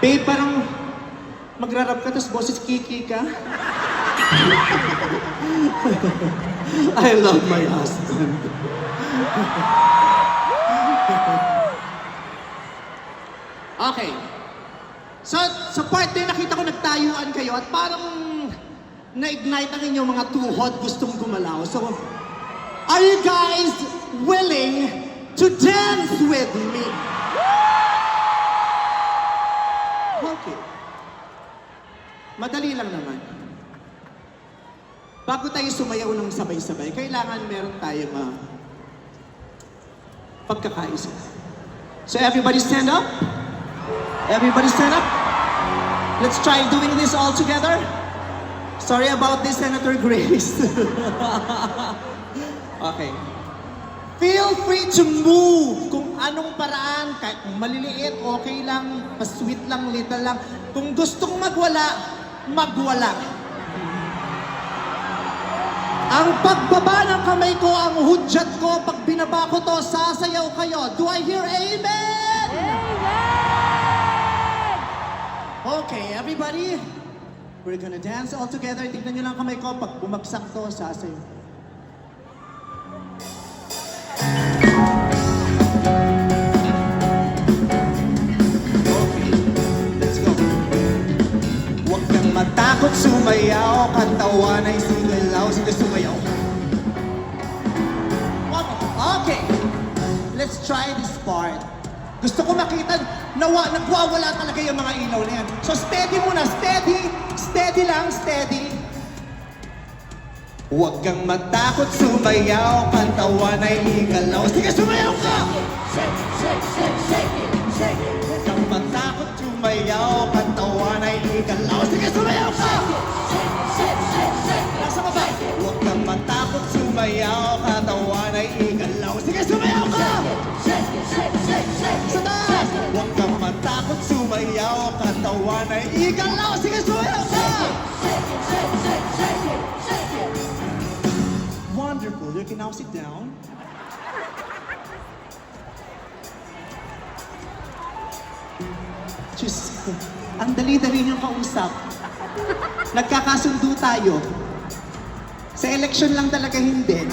Babe, parang magrarap ka, tapos boses kiki ka. I love my husband. Okay. So, sa part din, nakita ko nagtayuan kayo at parang na-ignite ang inyong mga tuhod gustong gumalaw. So, are you guys willing to dance with me? Okay. Madali lang naman. Bago tayo sumayaw ng sabay-sabay, kailangan meron tayong pagkakaisa. So everybody stand up. Everybody stand up. Let's try doing this all together. Sorry about this, Senator Grace. Okay. Feel free to move kung anong paraan, kahit maliliit, okay lang, pa-sweet lang, little lang. Kung gustong magwala, magwala. Ang pagbaba ng kamay ko, ang hudyat ko, pag binaba ko to, sasayaw kayo. Do I hear amen? Okay, everybody, we're gonna dance all together. Tignan nyo lang kamay ko, pag bumagsak to, sasayaw. Matakot sumayaw, katawan ay sigalaw, sige sumayaw. Okay, let's try this part. Gusto ko makita, nagwawala talaga yung mga ilaw na yan. So steady muna, steady, steady lang, steady. Huwag kang matakot sumayaw, katawan ay igalaw, sige sumayaw ka! Shake, shake, shake, shake it, shake it. Huwag kang matakot sumayaw, katawan ay igalaw, sige sumayaw ka! Nasa baba! Huwag kang matakot sumayaw, katawan ay igalaw, sige sumayaw ka! Sa taas! Huwag kang matakot sumayaw, katawan ay igalaw, sige sumayaw ka! Wonderful, you can now sit down. Diyos ko, ang dali-dali niyong kausap. Nagkakasundo tayo. Sa election lang talaga hindi.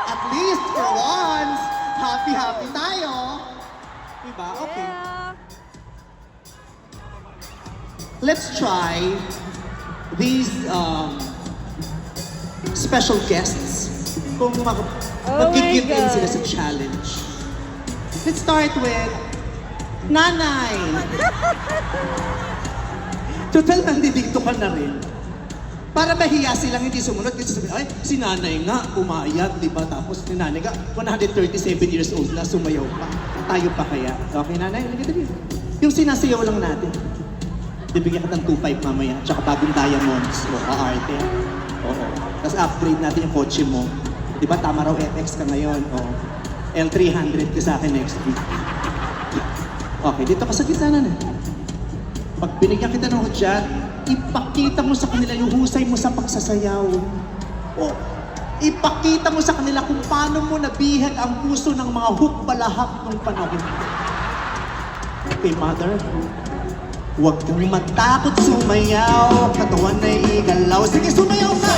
At least for once, happy-happy tayo. Diba? Okay. Let's try these special guests kung mag-give in sila sa challenge. Let's start with Nanay. Total, nandidikto ka na rin. Para mahiya silang hindi sumunod kasi sabihin, ay, si Nanay nga, umayat, di ba? Tapos si Nanay nga, 137 years old na, sumayaw pa. Tayo pa kaya? Okay, Nanay, dali. Yung sinasayaw lang natin. Bibigyan ka ng 2.5 mamaya, tsaka bagong diamonds, o aarte. Oo. Tapos upgrade natin yung kotse mo. Di ba, tama raw FX ka ngayon, o. L300 ka sa akin next week. Okay, dito ka sa gitna na. Pag binigyan kita ng hudyat, ipakita mo sa kanila yung husay mo sa pagsasayaw. O, ipakita mo sa kanila kung paano mo nabihag ang puso ng mga hukbalahak ng panahon. Okay, Mother? Huwag kang matakot sumayaw, katawan ay igalaw. Sige, sumayaw ka!